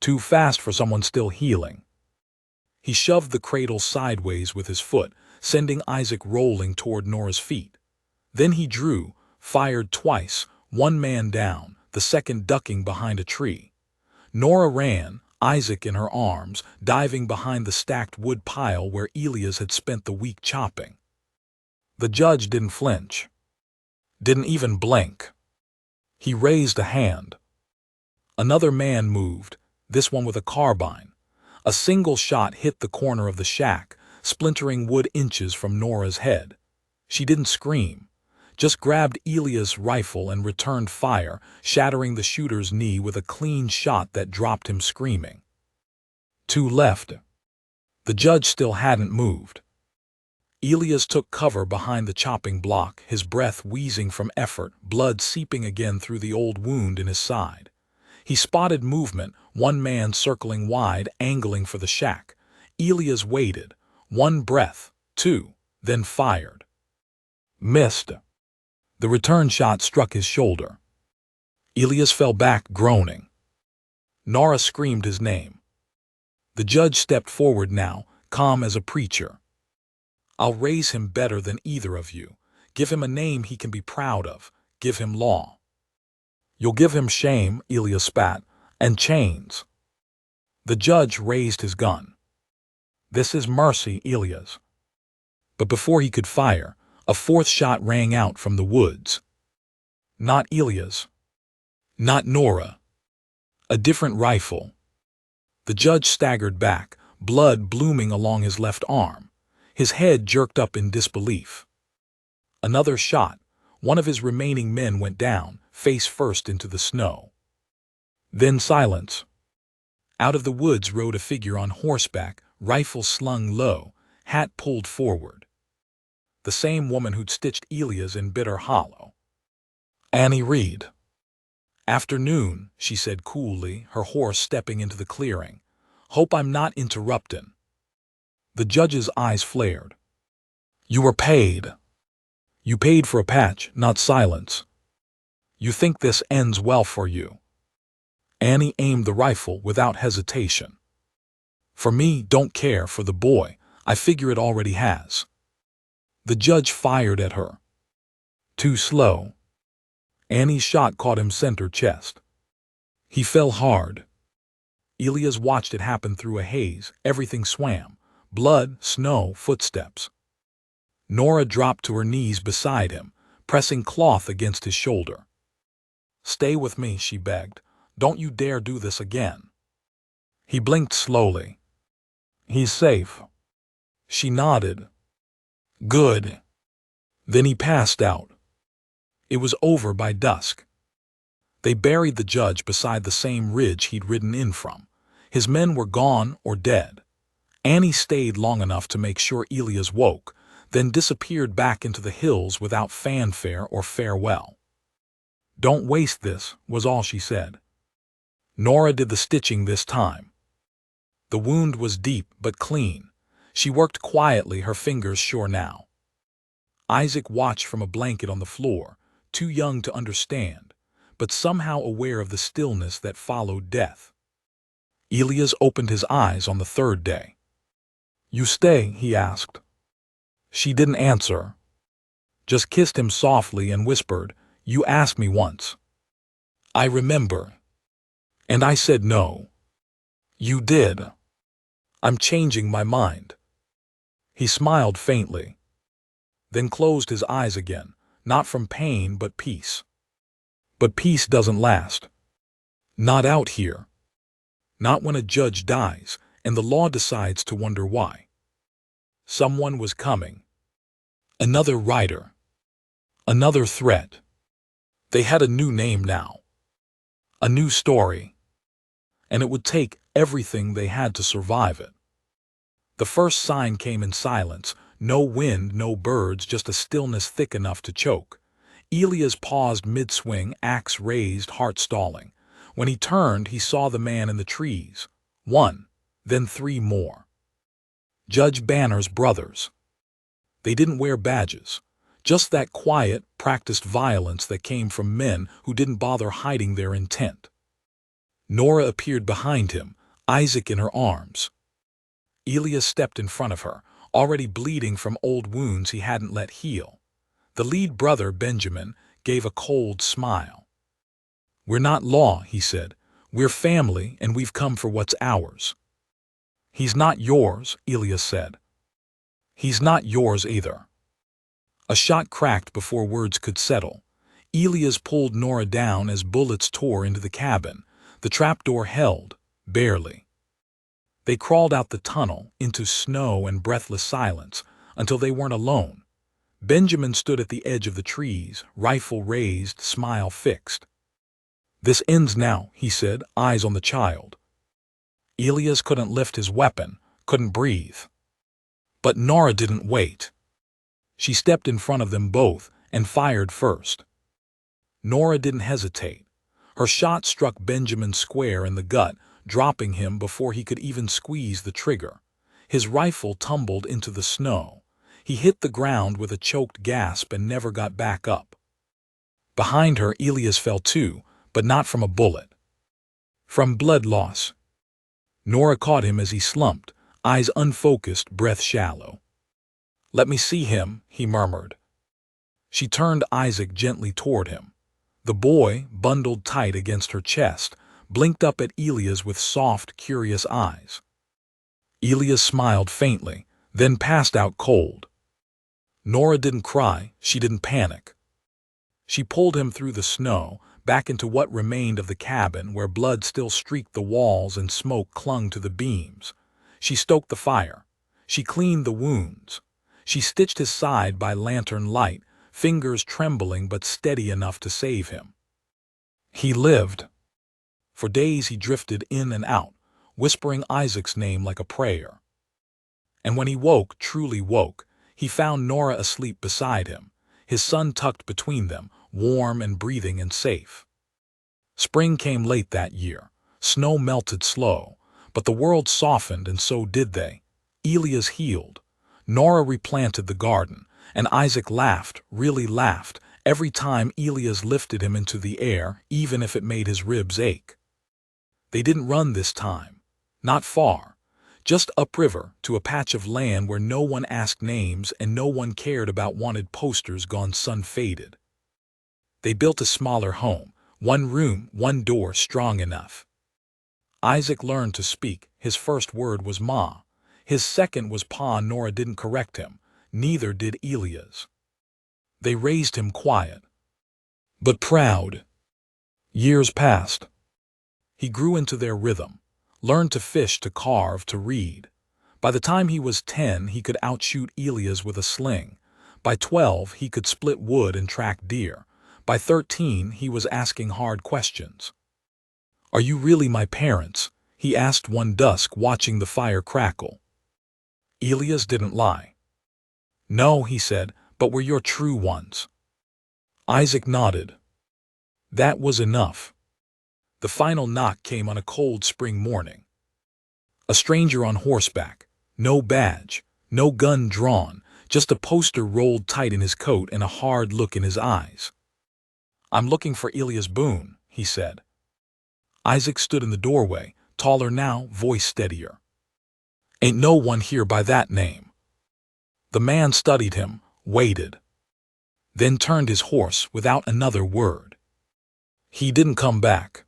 Too fast for someone still healing. He shoved the cradle sideways with his foot, sending Isaac rolling toward Nora's feet. Then he drew, fired twice, 1 man down, the second ducking behind a tree. Nora ran, Isaac in her arms, diving behind the stacked wood pile where Elias had spent the week chopping. The judge didn't flinch. Didn't even blink. He raised a hand. Another man moved, this one with a carbine. A single shot hit the corner of the shack, splintering wood inches from Nora's head. She didn't scream, just grabbed Elias' rifle and returned fire, shattering the shooter's knee with a clean shot that dropped him screaming. 2 left. The judge still hadn't moved. Elias took cover behind the chopping block, his breath wheezing from effort, blood seeping again through the old wound in his side. He spotted movement, one man circling wide, angling for the shack. Elias waited, one breath, two, then fired. Missed. The return shot struck his shoulder. Elias fell back, groaning. Nora screamed his name. The judge stepped forward now, calm as a preacher. I'll raise him better than either of you. Give him a name he can be proud of. Give him law. You'll give him shame, Elias spat, and chains. The judge raised his gun. This is mercy, Elias. But before he could fire, a fourth shot rang out from the woods. Not Elias. Not Nora. A different rifle. The judge staggered back, blood blooming along his left arm. His head jerked up in disbelief. Another shot. One of his remaining men went down, face first into the snow. Then silence. Out of the woods rode a figure on horseback, rifle slung low, hat pulled forward. The same woman who'd stitched Elias in Bitter Hollow. Annie Reed. Afternoon, she said coolly, her horse stepping into the clearing. Hope I'm not interruptin'. The judge's eyes flared. You were paid. You paid for a patch, not silence. You think this ends well for you. Annie aimed the rifle without hesitation. For me, don't care. For the boy, I figure it already has. The judge fired at her. Too slow. Annie's shot caught him center chest. He fell hard. Elias watched it happen through a haze. Everything swam. Blood, snow, footsteps. Nora dropped to her knees beside him, pressing cloth against his shoulder. Stay with me, she begged. Don't you dare do this again. He blinked slowly. He's safe. She nodded. Good. Then he passed out. It was over by dusk. They buried the judge beside the same ridge he'd ridden in from. His men were gone or dead. Annie stayed long enough to make sure Elias woke, then disappeared back into the hills without fanfare or farewell. Don't waste this, was all she said. Nora did the stitching this time. The wound was deep but clean. She worked quietly, her fingers sure now. Isaac watched from a blanket on the floor, too young to understand, but somehow aware of the stillness that followed death. Elias opened his eyes on the third day. You stay, he asked. She didn't answer. Just kissed him softly and whispered, You asked me once. I remember. And I said no. You did. I'm changing my mind. He smiled faintly, then closed his eyes again, not from pain but peace. But peace doesn't last. Not out here. Not when a judge dies and the law decides to wonder why. Someone was coming. Another writer. Another threat. They had a new name now. A new story. And it would take everything they had to survive it. The first sign came in silence. No wind, no birds, just a stillness thick enough to choke. Elias paused mid-swing, axe raised, heart stalling. When he turned, he saw the man in the trees. One, then three more. Judge Banner's brothers. They didn't wear badges. Just that quiet, practiced violence that came from men who didn't bother hiding their intent. Nora appeared behind him, Isaac in her arms. Elias stepped in front of her, already bleeding from old wounds he hadn't let heal. The lead brother, Benjamin, gave a cold smile. We're not law, he said. We're family, and we've come for what's ours. He's not yours, Elias said. He's not yours either. A shot cracked before words could settle. Elias pulled Nora down as bullets tore into the cabin. The trapdoor held, barely. They crawled out the tunnel, into snow and breathless silence, until they weren't alone. Benjamin stood at the edge of the trees, rifle raised, smile fixed. This ends now, he said, eyes on the child. Elias couldn't lift his weapon, couldn't breathe. But Nora didn't wait. She stepped in front of them both and fired first. Nora didn't hesitate. Her shot struck Benjamin square in the gut, dropping him before he could even squeeze the trigger. His rifle tumbled into the snow. He hit the ground with a choked gasp and never got back up. Behind her, Elias fell too, but not from a bullet. From blood loss. Nora caught him as he slumped, eyes unfocused, breath shallow. "Let me see him," he murmured. She turned Isaac gently toward him. The boy, bundled tight against her chest, blinked up at Elias with soft, curious eyes. Elias smiled faintly, then passed out cold. Nora didn't cry, she didn't panic. She pulled him through the snow, back into what remained of the cabin where blood still streaked the walls and smoke clung to the beams. She stoked the fire. She cleaned the wounds. She stitched his side by lantern light, fingers trembling but steady enough to save him. He lived. For days he drifted in and out, whispering Isaac's name like a prayer. And when he woke, truly woke, he found Nora asleep beside him, his son tucked between them, warm and breathing and safe. Spring came late that year. Snow melted slow, but the world softened and so did they. Elias healed. Nora replanted the garden, and Isaac laughed, really laughed, every time Elias lifted him into the air, even if it made his ribs ache. They didn't run this time. Not far. Just upriver to a patch of land where no one asked names and no one cared about wanted posters gone sun-faded. They built a smaller home, one room, one door strong enough. Isaac learned to speak. His first word was Ma. His second was Pa. Nora didn't correct him. Neither did Elias. They raised him quiet, but proud. Years passed. He grew into their rhythm, learned to fish, to carve, to read. By the time he was 10, he could outshoot Elias with a sling. By 12, he could split wood and track deer. By 13, he was asking hard questions. "Are you really my parents?" he asked one dusk, watching the fire crackle. Elias didn't lie. "No," he said, "but we're your true ones." Isaac nodded. That was enough. The final knock came on a cold spring morning. A stranger on horseback, no badge, no gun drawn, just a poster rolled tight in his coat and a hard look in his eyes. "I'm looking for Elias Boone," he said. Isaac stood in the doorway, taller now, voice steadier. "Ain't no one here by that name." The man studied him, waited, then turned his horse without another word. He didn't come back.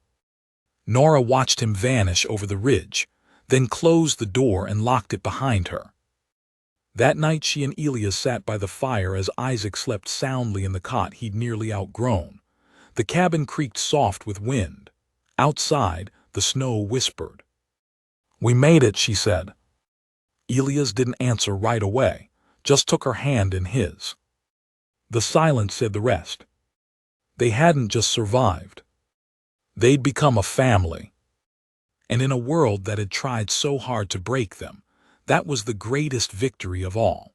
Nora watched him vanish over the ridge, then closed the door and locked it behind her. That night she and Elias sat by the fire as Isaac slept soundly in the cot he'd nearly outgrown. The cabin creaked soft with wind. Outside, the snow whispered. "We made it," she said. Elias didn't answer right away, just took her hand in his. The silence said the rest. They hadn't just survived. They'd become a family. And in a world that had tried so hard to break them, that was the greatest victory of all.